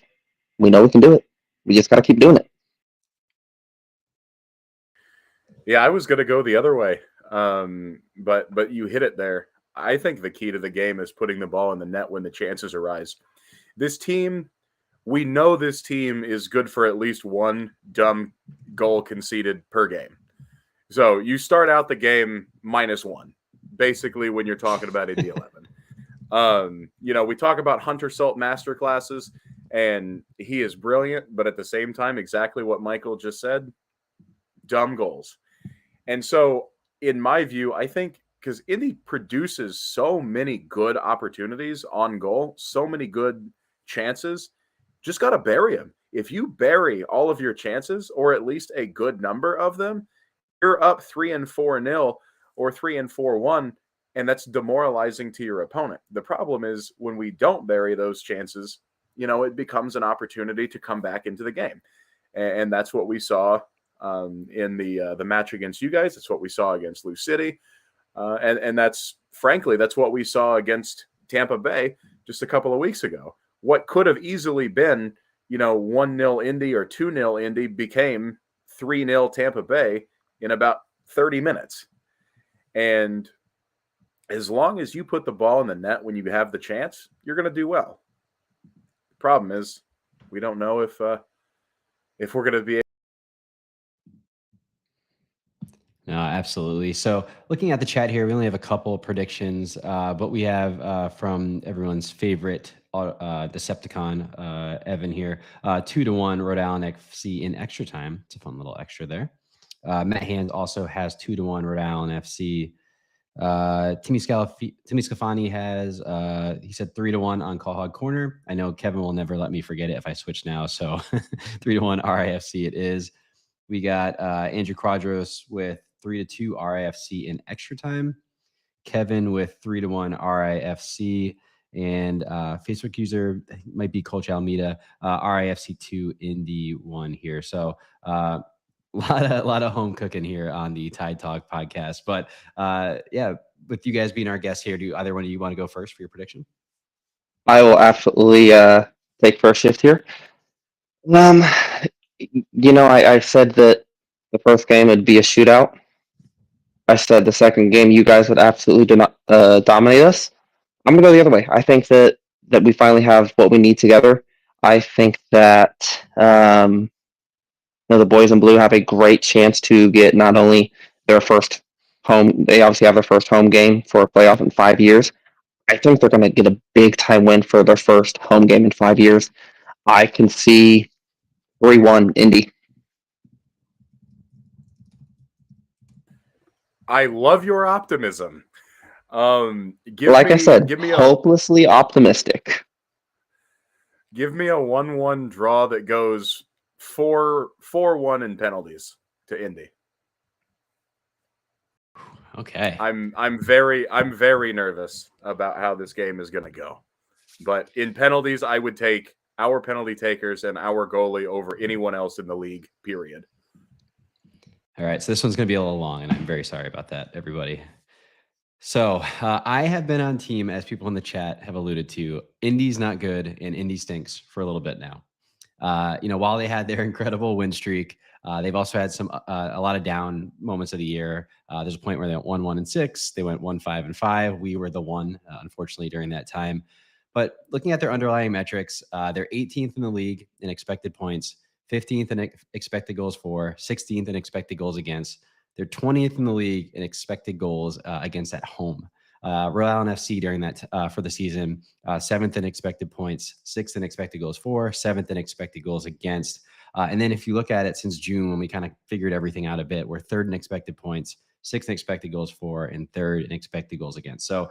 We know we can do it. We just got to keep doing it. Yeah, I was going to go the other way, but you hit it there. I think the key to the game is putting the ball in the net when the chances arise. This team, we know this team is good for at least one dumb goal conceded per game. So you start out the game -1, basically, when you're talking about Indy 11. We talk about Hunter Salt masterclasses, and he is brilliant, but at the same time, exactly what Michael just said, dumb goals. And so, in my view, I think because Indy produces so many good opportunities on goal, so many good chances, just got to bury them. If you bury all of your chances, or at least a good number of them, you're up 3-4-0 or 3-4-1, and that's demoralizing to your opponent. The problem is when we don't bury those chances, it becomes an opportunity to come back into the game. And that's what we saw in the match against you guys. It's what we saw against Lou City. And that's, frankly, that's what we saw against Tampa Bay just a couple of weeks ago. What could have easily been, 1-0 Indy or 2-0 Indy became 3-0 Tampa Bay in about 30 minutes. And as long as you put the ball in the net when you have the chance, you're going to do well. The problem is we don't know if we're going to be able. No, absolutely. So looking at the chat here, we only have a couple of predictions, but we have from everyone's favorite Decepticon, Evan here, 2-1 Rhode Island FC in extra time. It's a fun little extra there. Matt Hands also has 2-1 Rhode Island FC. Timmy Scafani has, he said 3-1 on Call Hog Corner. I know Kevin will never let me forget it if I switch now. So 3-1 RIFC it is. We got Andrew Quadros with 3-2 RIFC in extra time. Kevin with 3-1 RIFC. And Facebook user might be Coach Almeida, RIFC 2 Indy 1 here. So a lot of home cooking here on the Tide Talk podcast. But yeah, with you guys being our guests here, do either one of you want to go first for your prediction? I will absolutely take first shift here. I said that the first game would be a shootout. I said the second game you guys would absolutely dominate us. I'm gonna go the other way. I think that we finally have what we need together. I think that the boys in blue have a great chance to get not only their first home. They obviously have their first home game for a playoff in 5 years. I think they're going to get a big time win for their first home game in 5 years. I can see 3-1 Indy. I love your optimism. I said, hopelessly optimistic. Give me a 1-1 draw that goes 4-1 in penalties to Indy. Okay. I'm very nervous about how this game is going to go. But in penalties, I would take our penalty takers and our goalie over anyone else in the league, period. All right. So this one's going to be a little long, and I'm very sorry about that, everybody. So I have been on team, as people in the chat have alluded to. Indy's not good, and Indy stinks for a little bit now. While they had their incredible win streak, they've also had a lot of down moments of the year. There's a point where they went 1-1-6. They went 1-5-5. We were the one, unfortunately, during that time. But looking at their underlying metrics, they're 18th in the league in expected points, 15th in expected goals for, 16th in expected goals against. They're 20th in the league in expected goals against at home. Rhode Island FC during that for the season, 7th in expected points, 6th in expected goals for, 7th in expected goals against. And then if you look at it since June, when we kind of figured everything out a bit, we're 3rd in expected points, 6th in expected goals for, and 3rd in expected goals against. So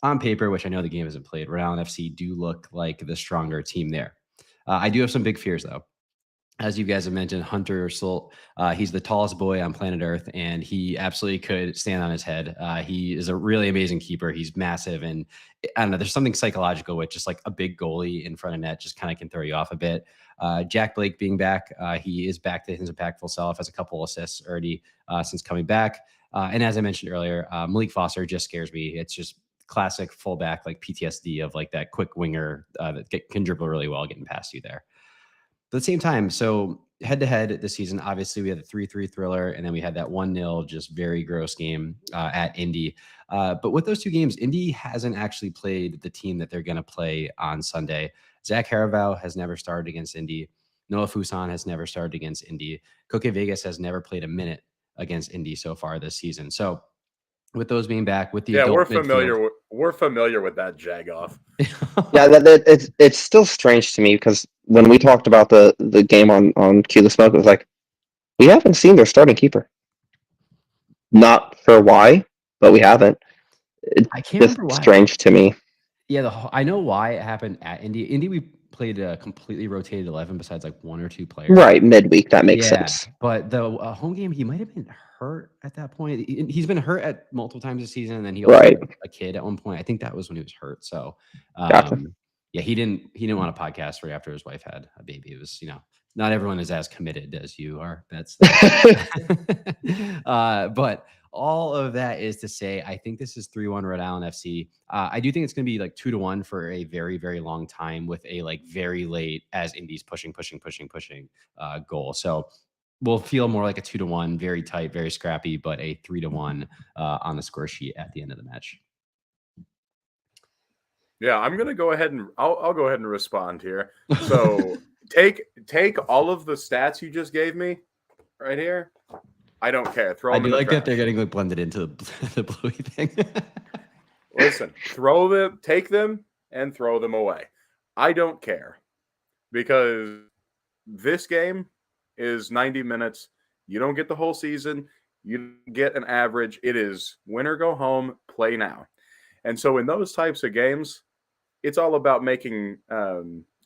on paper, which I know the game hasn't played, Rhode Island FC do look like the stronger team there. I do have some big fears, though. As you guys have mentioned, Hunter Sult, he's the tallest boy on planet Earth, and he absolutely could stand on his head. He is a really amazing keeper. He's massive, and I don't know, there's something psychological with just like a big goalie in front of net just kind of can throw you off a bit. Jack Blake being back, he is back to his impactful self, has a couple assists already since coming back. And as I mentioned earlier, Malik Foster just scares me. It's just classic fullback, like PTSD of like that quick winger that can dribble really well getting past you there. But at the same time, so head-to-head this season, obviously we had the 3-3 thriller, and then we had that 1-0 just very gross game at Indy. But with those two games, Indy hasn't actually played the team that they're going to play on Sunday. Zach Haraval has never started against Indy. Noah Fuson has never started against Indy. Koke Vegas has never played a minute against Indy so far this season. So with those being back, with the we're familiar with that jag-off. Yeah, it's still strange to me because when we talked about the game on Cue the Smoke, it was like, we haven't seen their starting keeper. Not sure why, but we haven't. I can't remember why. Strange to me. Yeah, I know why it happened at Indy. Indy, we played a completely rotated 11 besides like 1 or 2 players. Right, midweek. That makes sense. But the home game, he might have been hurt at that point. He's been hurt at multiple times this season, and then he also had a kid at one point. I think that was when he was hurt. So, Gotcha. yeah, he didn't want a podcast right after his wife had a baby. It was, not everyone is as committed as you are. That's but all of that is to say, I think this is 3-1 Rhode Island FC. I do think it's going to be like 2-1 for a very, very long time with a like very late as Indy's pushing goal. So we'll feel more like a 2-1, very tight, very scrappy, but a 3-1 on the score sheet at the end of the match. Yeah, I'm gonna go ahead and I'll go ahead and respond here. So take all of the stats you just gave me right here. I don't care. Throw them. I do like that they're getting like blended into the bluey thing. Listen, take them and throw them away. I don't care because this game is 90 minutes. You don't get the whole season. You get an average. It is win or go home. Play now. And so in those types of games, it's all about making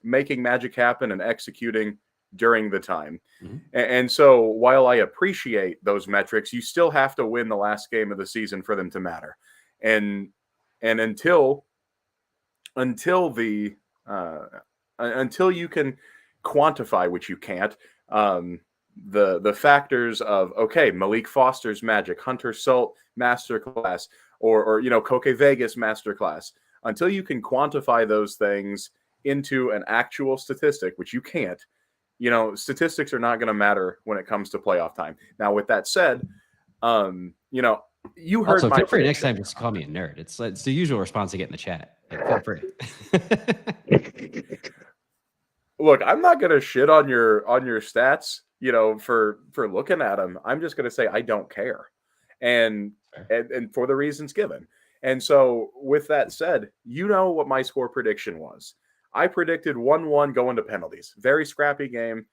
magic happen and executing during the time. Mm-hmm. And so while I appreciate those metrics, you still have to win the last game of the season for them to matter. And until you can quantify, which you can't, the factors of, okay, Malik Foster's magic, Hunter Salt masterclass, or Koke Vegas masterclass, until you can quantify those things into an actual statistic, which you can't, statistics are not going to matter when it comes to playoff time. Now, with that said, you heard also, my feel free next time just call me a nerd. It's the usual response I get in the chat. Feel free. Look, I'm not going to shit on your stats, for looking at them. I'm just going to say I don't care, and for the reasons given. And so, with that said, what my score prediction was. I predicted 1-1 going to penalties. Very scrappy game.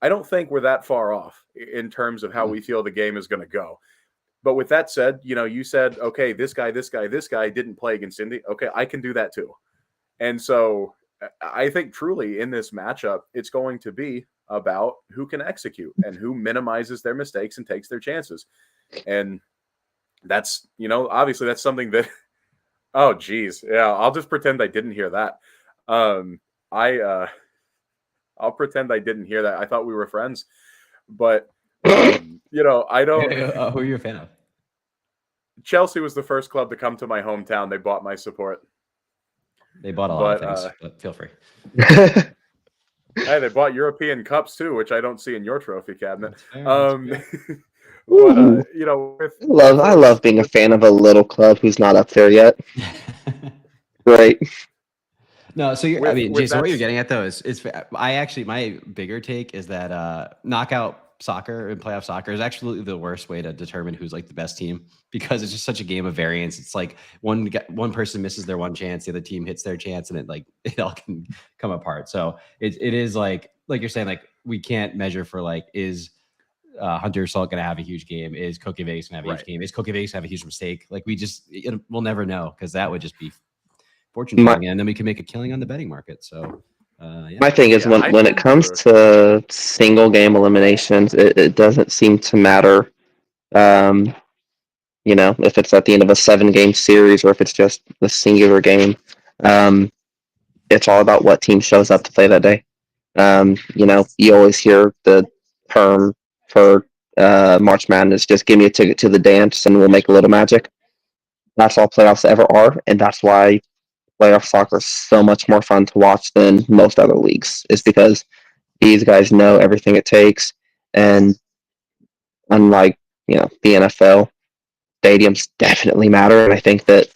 I don't think we're that far off in terms of how we feel the game is going to go. But with that said, you said, okay, this guy didn't play against Indy. Okay, I can do that too. And so I think truly in this matchup, it's going to be about who can execute and who minimizes their mistakes and takes their chances. And that's, obviously that's something that, oh, geez. Yeah, I'll just pretend I didn't hear that. I'll pretend I didn't hear that. I thought we were friends, but I don't. Who are you a fan of? Chelsea was the first club to come to my hometown. They bought my support. They bought a lot of things, but feel free. Hey, they bought European cups too, which I don't see in your trophy cabinet. But, I love being a fan of a little club who's not up there yet. Great. No, so Jason, what you're getting at though is my bigger take is that knockout soccer and playoff soccer is actually the worst way to determine who's like the best team, because it's just such a game of variance. It's like one person misses their one chance, the other team hits their chance, and it all can come apart. So it is like you're saying, like we can't measure for like, is Hunter Salt going to have a huge game? Is Koke Vegas going to have a huge game? Is Koke Vegas going to have a huge mistake? Like we'll never know, because that would just be fortune telling, and then we can make a killing on the betting market. So my thing is when it comes to single game eliminations, it doesn't seem to matter, if it's at the end of a 7-game series or if it's just a singular game. It's all about what team shows up to play that day. You always hear the term for March Madness, just give me a ticket to the dance and we'll make a little magic. That's all playoffs ever are, and that's why playoff soccer is so much more fun to watch than most other leagues, is because these guys know everything it takes. And unlike, the NFL, stadiums definitely matter. And I think that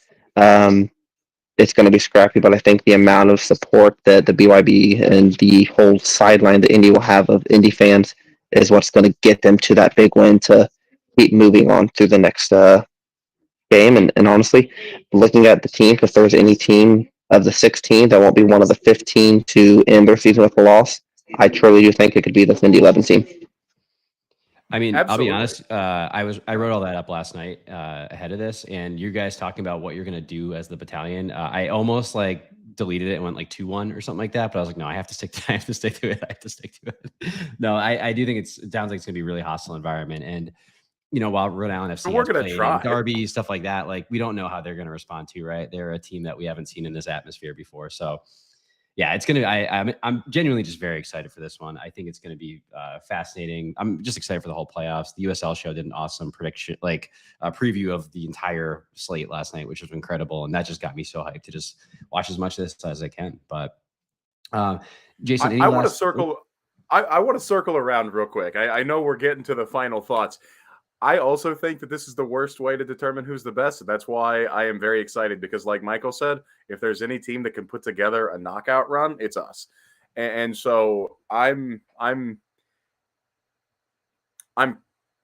it's going to be scrappy, but I think the amount of support that the BYB and the whole sideline that Indy will have of Indy fans is what's going to get them to that big win to keep moving on to the next game. And honestly, looking at the team, if there's any team of the 16 that won't be one of the 15 to end their season with a loss, I truly do think it could be the Indy 11 team. I mean, Absolutely. I'll be honest. I wrote all that up last night ahead of this, and you guys talking about what you're going to do as the battalion. I almost deleted it and went like 2-1 or something like that. But I was like, no, I have to stick to it. No, I do think it sounds like it's gonna be a really hostile environment. And while Rhode Island FC We're has gonna played try. in Derby, stuff like that, like we don't know how they're gonna respond to, right? They're a team that we haven't seen in this atmosphere before. So yeah, it's gonna. I'm genuinely just very excited for this one. I think it's gonna be fascinating. I'm just excited for the whole playoffs. The USL show did an awesome prediction, like a preview of the entire slate last night, which was incredible, and that just got me so hyped to just watch as much of this as I can. But Jason, I want to circle. I want to circle around real quick. I know we're getting to the final thoughts. I also think that this is the worst way to determine who's the best. And that's why I am very excited because, like Michael said, if there's any team that can put together a knockout run, it's us. And so I'm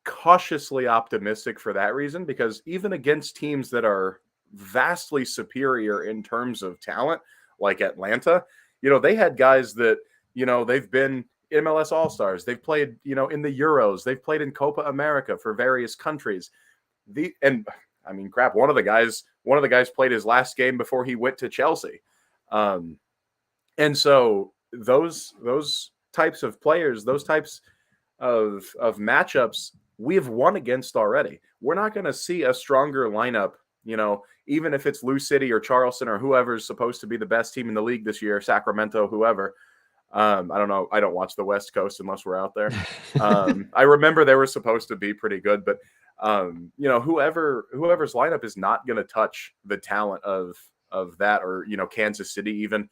cautiously optimistic for that reason, because even against teams that are vastly superior in terms of talent, like Atlanta, they had guys that, they've been MLS All-Stars. They've played, in the Euros. They've played in Copa America for various countries. One of the guys played his last game before he went to Chelsea. And so those types of players, those types of matchups, we have won against already. We're not going to see a stronger lineup, even if it's Lou City or Charleston or whoever's supposed to be the best team in the league this year, Sacramento, whoever. I don't know. I don't watch the West Coast unless we're out there. I remember they were supposed to be pretty good, but whoever's lineup is not going to touch the talent of that, or Kansas City even.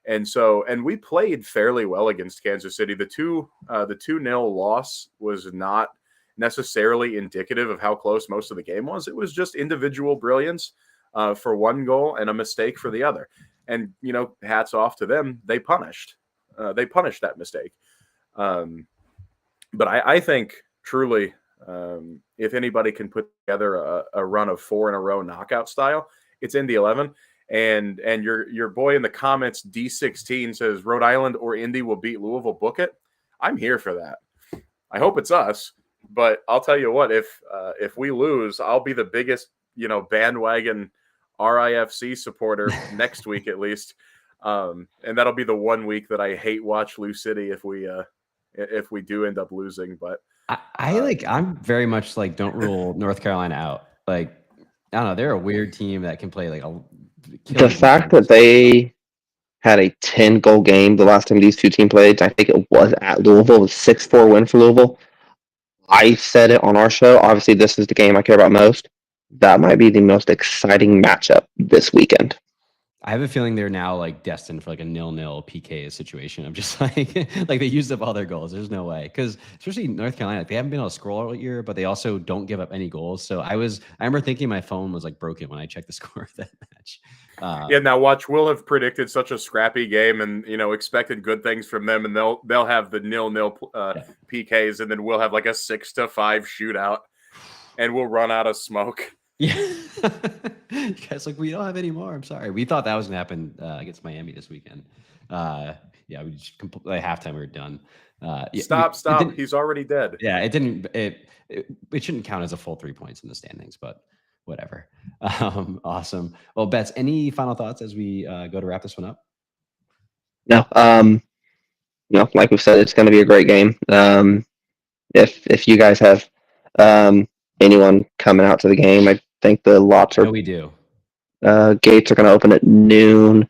And we played fairly well against Kansas City. The 2-0 loss was not necessarily indicative of how close most of the game was. It was just individual brilliance for one goal and a mistake for the other. And hats off to them. They punished that mistake. But I think truly, if anybody can put together a run of 4 in a row knockout style, it's Indy 11. And your boy in the comments, D16, says Rhode Island or Indy will beat Louisville. Book it. I'm here for that. I hope it's us. But I'll tell you what, if we lose, I'll be the biggest, bandwagon RIFC supporter next week at least. And that'll be the 1 week that I hate watch Lou City if we do end up losing. But I'm very much like, don't rule North Carolina out. Like, I don't know, they're a weird team that can play like the fact that they had a 10-goal game the last time these two teams played, I think it was at Louisville, it was 6-4 win for Louisville. I said it on our show. Obviously, this is the game I care about most. That might be the most exciting matchup this weekend. I have a feeling they're now like destined for like a 0-0 PK situation. I'm just like they used up all their goals. There's no way, because especially North Carolina, they haven't been able to score all year, but they also don't give up any goals. So I remember thinking my phone was like broken when I checked the score of that match. Now watch. We'll have predicted such a scrappy game, and expected good things from them, and they'll have the 0-0 PKs, and then we'll have like a 6-5 shootout, and we'll run out of smoke. Yeah. You guys like, we don't have any more. I'm sorry. We thought that was gonna happen against Miami this weekend. We just completely halftime we were done. Stop. He's already dead. Yeah, it didn't. It shouldn't count as a full 3 points in the standings, but whatever. Awesome. Well, Betts, any final thoughts as we go to wrap this one up? No. Like we said, it's going to be a great game. If you guys have anyone coming out to the game, I think the lots are. No, we do. Gates are going to open at noon.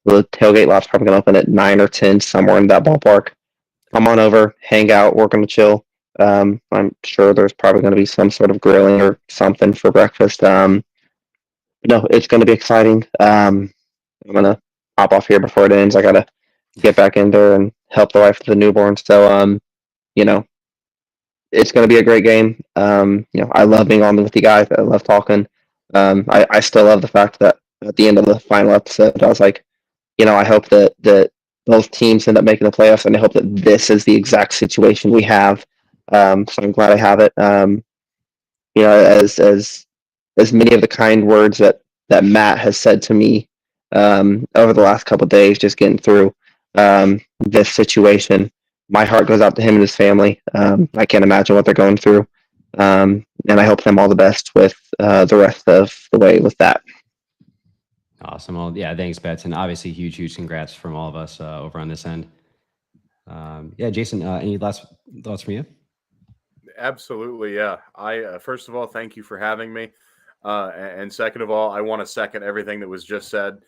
The tailgate lot's probably going to open at 9 or 10, somewhere in that ballpark. Come on over, hang out. We're going to chill. I'm sure there's probably going to be some sort of grilling or something for breakfast. No, it's going to be exciting. I'm going to hop off here before it ends. I got to get back in there and help the wife with the newborn. So, it's going to be a great game. I love being on with you guys. I love talking. I still love the fact that at the end of the final episode, I was like, I hope that both teams end up making the playoffs, and I hope that this is the exact situation we have. So I'm glad I have it. As many of the kind words that Matt has said to me over the last couple of days, just getting through this situation, my heart goes out to him and his family. I can't imagine what they're going through. And I hope them all the best with the rest of the way with that. Awesome. Awesome. Well, yeah, thanks, Betts. And obviously huge congrats from all of us over on this end. Yeah, Jason, any last thoughts from you? Absolutely, yeah. I first of all, thank you for having me, and second of all, I want to second everything that was just said.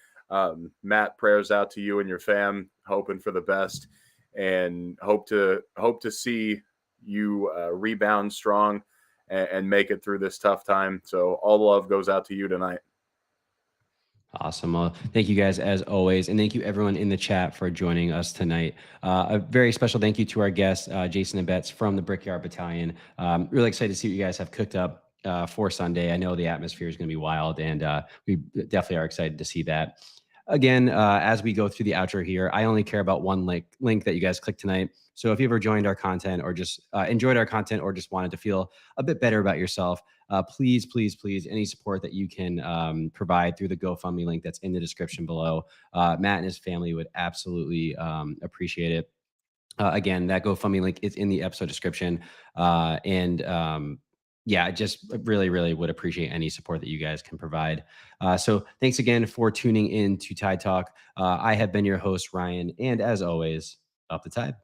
Matt, prayers out to you and your fam, hoping for the best, and hope to see you rebound strong and make it through this tough time. So all the love goes out to you tonight. Awesome. Well, thank you guys as always. And thank you everyone in the chat for joining us tonight. A very special thank you to our guests, Jason and Betts from the Brickyard Battalion. Really excited to see what you guys have cooked up for Sunday. I know the atmosphere is going to be wild, and we definitely are excited to see that. Again, as we go through the outro here, I only care about one link that you guys click tonight. So if you ever joined our content or just enjoyed our content or just wanted to feel a bit better about yourself, please, any support that you can provide through the GoFundMe link that's in the description below. Matt and his family would absolutely appreciate it. Again, that GoFundMe link is in the episode description. Yeah, I just really would appreciate any support that you guys can provide. So thanks again for tuning in to Tide Talk. I have been your host, Ryan, and as always, up the tide.